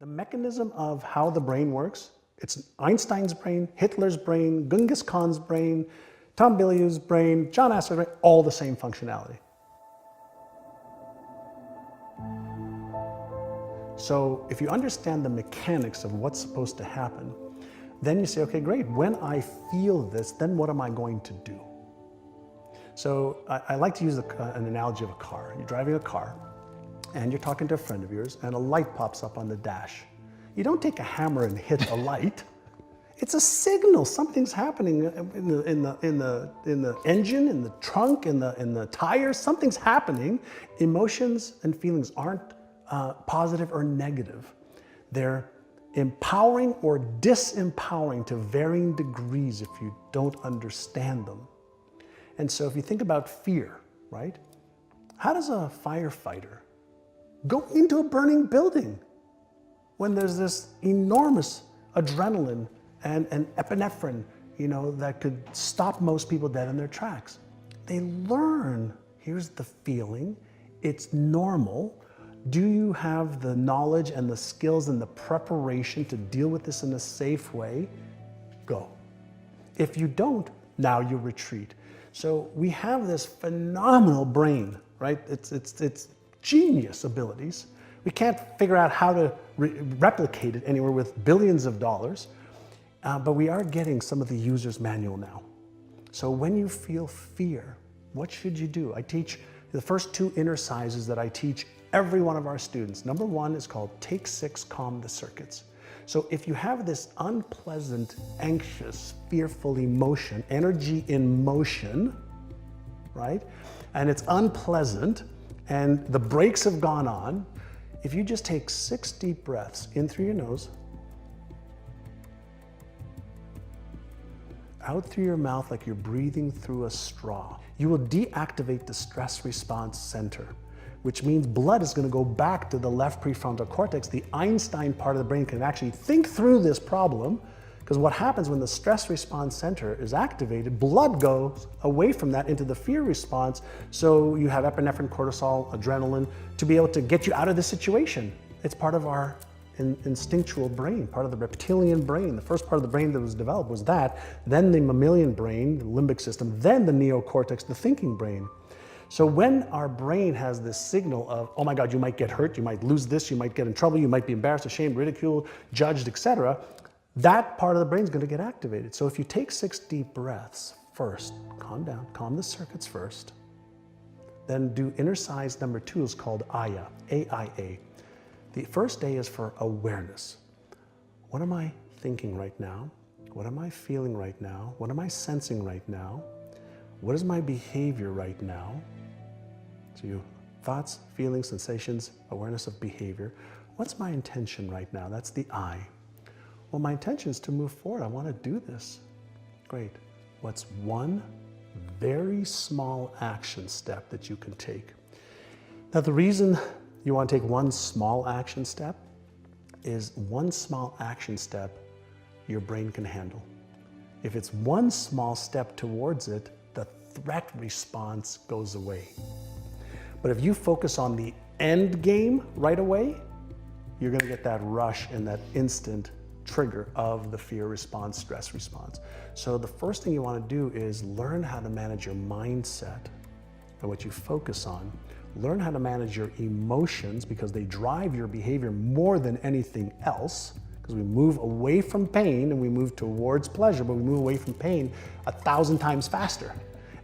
The mechanism of how the brain works, it's Einstein's brain, Hitler's brain, Genghis Khan's brain, Tom Bilyeu's brain, John Assaraf's brain, all the same functionality. So if you understand the mechanics of what's supposed to happen, then you say, okay, great, when I feel this, then what am I going to do? So I like to use an analogy of a car. You're driving a car, and you're talking to a friend of yours, and a light pops up on the dash. You don't take a hammer and hit a light. It's a signal. Something's happening in the engine, in the trunk, in the tires. Something's happening. Emotions and feelings aren't positive or negative. They're empowering or disempowering to varying degrees if you don't understand them. And so if you think about fear, right? How does a firefighter go into a burning building when there's this enormous adrenaline and epinephrine, that could stop most people dead in their tracks? They learn, here's the feeling, it's normal. Do you have the knowledge and the skills and the preparation to deal with this in a safe way? Go. If you don't, now you retreat. So we have this phenomenal brain, right? It's genius abilities. We can't figure out how to replicate it anywhere with billions of dollars, but we are getting some of the user's manual now. So when you feel fear, what should you do? I teach the first 2 exercises that I teach every one of our students. Number 1 is called Take 6, Calm the Circuits. So if you have this unpleasant, anxious, fearful emotion, energy in motion, right? And it's unpleasant, and the brakes have gone on, if you just take 6 deep breaths in through your nose, out through your mouth like you're breathing through a straw, you will deactivate the stress response center, which means blood is going to go back to the left prefrontal cortex. The Einstein part of the brain can actually think through this problem, because what happens when the stress response center is activated, blood goes away from that into the fear response, so you have epinephrine, cortisol, adrenaline to be able to get you out of the situation. It's part of our instinctual brain, part of the reptilian brain. The first part of the brain that was developed was that, then the mammalian brain, the limbic system, then the neocortex, the thinking brain. So when our brain has this signal of, oh my God, you might get hurt, you might lose this, you might get in trouble, you might be embarrassed, ashamed, ridiculed, judged, etc., that part of the brain is going to get activated. So if you take 6 deep breaths first, calm down, calm the circuits first, then do exercise number 2 is called AYA, A-I-A. The first A is for awareness. What am I thinking right now? What am I feeling right now? What am I sensing right now? What is my behavior right now? So you thoughts, feelings, sensations, awareness of behavior. What's my intention right now? That's the I. Well, my intention is to move forward. I want to do this. Great. What's one very small action step that you can take? Now, the reason you want to take one small action step is one small action step your brain can handle. If it's one small step towards it, the threat response goes away. But if you focus on the end game right away, you're going to get that rush and that instant trigger of the fear response, stress response. So the first thing you want to do is learn how to manage your mindset and what you focus on. Learn how to manage your emotions, because they drive your behavior more than anything else, because we move away from pain and we move towards pleasure, but we move away from pain 1,000 times faster.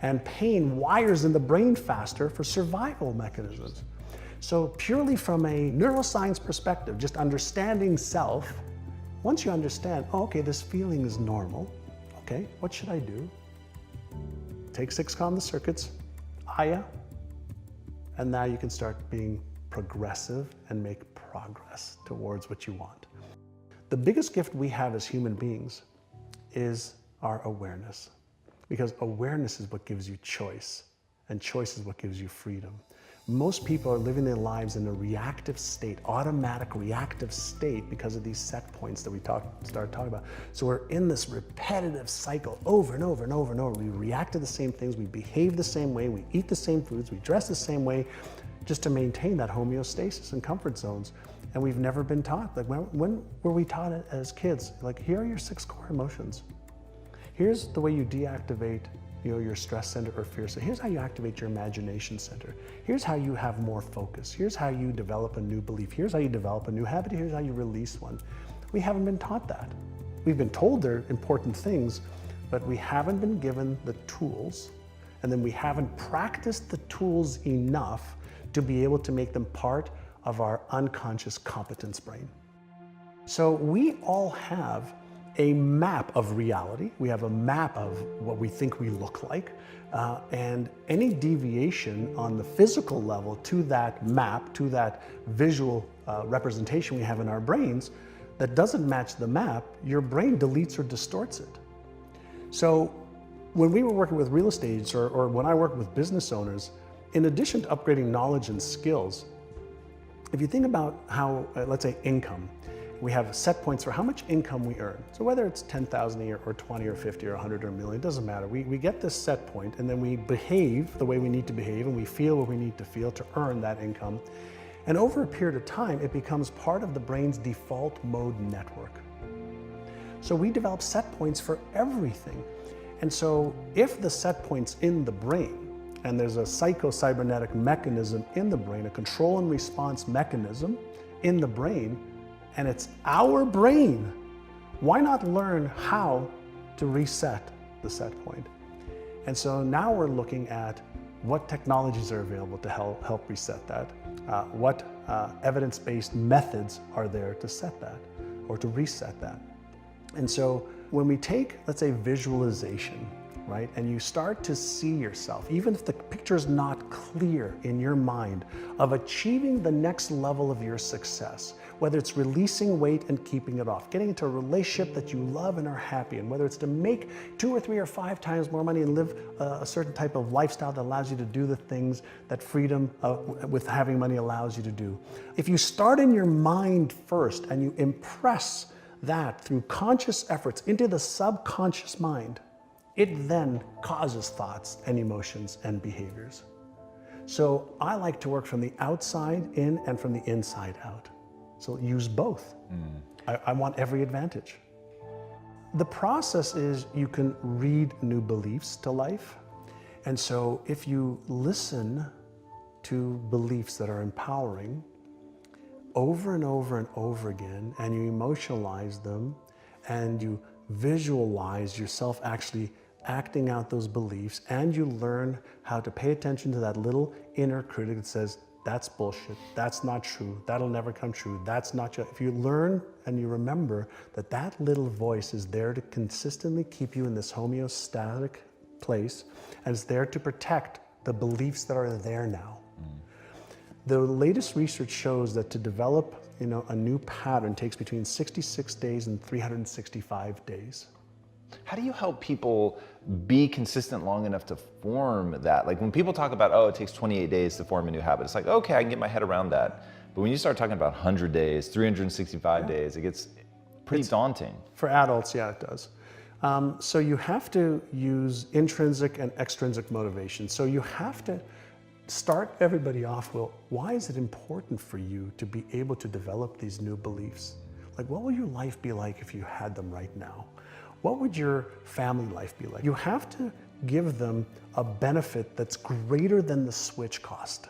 And pain wires in the brain faster for survival mechanisms. So purely from a neuroscience perspective, just understanding self, once you understand, oh, okay, this feeling is normal, okay, what should I do? Take 6, calm the circuits, AYA, and now you can start being progressive and make progress towards what you want. The biggest gift we have as human beings is our awareness, because awareness is what gives you choice, and choice is what gives you freedom. Most people are living their lives in a reactive state, automatic reactive state, because of these set points that we started talking about. So we're in this repetitive cycle over and over and over and over. We react to the same things, we behave the same way, we eat the same foods, we dress the same way, just to maintain that homeostasis and comfort zones. And we've never been taught. Like when were we taught it as kids? Like, here are your 6 core emotions. Here's the way you deactivate your stress center or fear center. Here's how you activate your imagination center. Here's how you have more focus. Here's how you develop a new belief. Here's how you develop a new habit. Here's how you release one. We haven't been taught that. We've been told they're important things, but we haven't been given the tools, and then we haven't practiced the tools enough to be able to make them part of our unconscious competence brain. So we all have a map of reality. We have a map of what we think we look like, and any deviation on the physical level to that map, to that visual representation we have in our brains that doesn't match the map, your brain deletes or distorts it. So when we were working with real estate agents, or when I work with business owners, in addition to upgrading knowledge and skills, if you think about how, let's say, income, we have set points for how much income we earn. So whether it's 10,000 a year or 20 or 50 or 100 or a million, it doesn't matter. We get this set point, and then we behave the way we need to behave, and we feel what we need to feel to earn that income. And over a period of time, it becomes part of the brain's default mode network. So we develop set points for everything. And so if the set point's in the brain, and there's a psychocybernetic mechanism in the brain, a control and response mechanism in the brain, and it's our brain, why not learn how to reset the set point? And so now we're looking at what technologies are available to help reset that, what evidence-based methods are there to set that or to reset that. And so when we take, let's say, visualization, right? And you start to see yourself, even if the picture is not clear in your mind, of achieving the next level of your success, whether it's releasing weight and keeping it off, getting into a relationship that you love and are happy in, whether it's to make 2 or 3 or 5 times more money and live a certain type of lifestyle that allows you to do the things that freedom with having money allows you to do. If you start in your mind first and you impress that through conscious efforts into the subconscious mind, it then causes thoughts and emotions and behaviors. So I like to work from the outside in and from the inside out. So use both. I want every advantage. The process is you can read new beliefs to life. And so if you listen to beliefs that are empowering over and over and over again, and you emotionalize them, and you visualize yourself actually acting out those beliefs, and you learn how to pay attention to that little inner critic that says, that's bullshit, that's not true, that'll never come true, that's not true. If you learn and you remember that that little voice is there to consistently keep you in this homeostatic place, and it's there to protect the beliefs that are there now. The latest research shows that to develop a new pattern takes between 66 days and 365 days. How do you help people be consistent long enough to form that? Like when people talk about, oh, it takes 28 days to form a new habit, it's like, okay, I can get my head around that. But when you start talking about 100 days, 365 days, it gets pretty daunting. For adults, yeah, it does. So you have to use intrinsic and extrinsic motivation. So you have to start everybody off with, why is it important for you to be able to develop these new beliefs? Like, what will your life be like if you had them right now? What would your family life be like? You have to give them a benefit that's greater than the switch cost.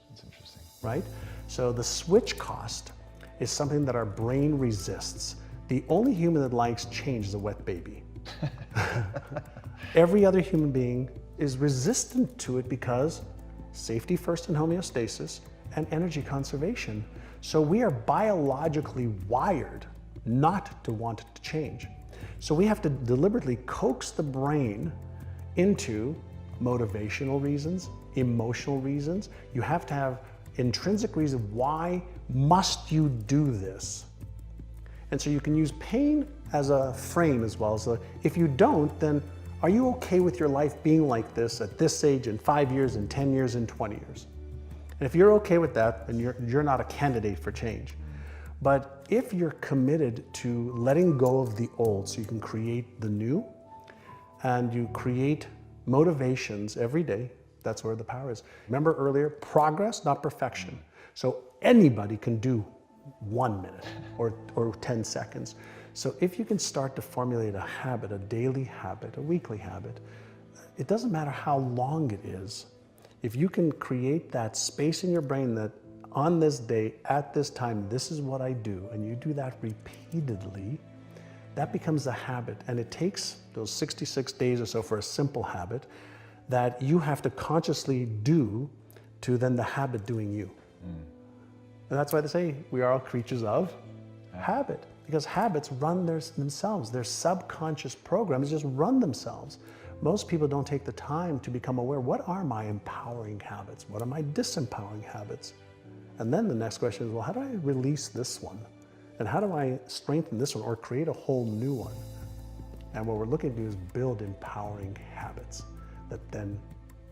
That's interesting. Right? So the switch cost is something that our brain resists. The only human that likes change is a wet baby. Every other human being is resistant to it because safety first and homeostasis and energy conservation. So we are biologically wired not to want to change. So we have to deliberately coax the brain into motivational reasons, emotional reasons. You have to have intrinsic reason, why must you do this? And so you can use pain as a frame as well. So if you don't, then are you okay with your life being like this at this age in 5 years, in 10 years, in 20 years? And if you're okay with that, then you're not a candidate for change. But if you're committed to letting go of the old so you can create the new, and you create motivations every day, that's where the power is. Remember earlier, progress, not perfection. So anybody can do 1 minute or 10 seconds. So if you can start to formulate a habit, a daily habit, a weekly habit, it doesn't matter how long it is. If you can create that space in your brain that on this day, at this time, this is what I do, and you do that repeatedly, that becomes a habit. And it takes those 66 days or so for a simple habit that you have to consciously do to then the habit doing you. And that's why they say we are all creatures of habit, because habits run themselves. Their subconscious programs just run themselves. Most people don't take the time to become aware, what are my empowering habits? What are my disempowering habits? And then the next question is, well, how do I release this one? And how do I strengthen this one or create a whole new one? And what we're looking to do is build empowering habits that then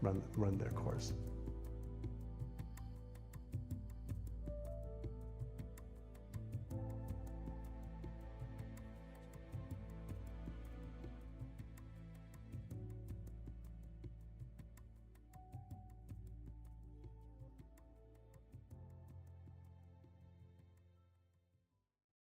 run their course.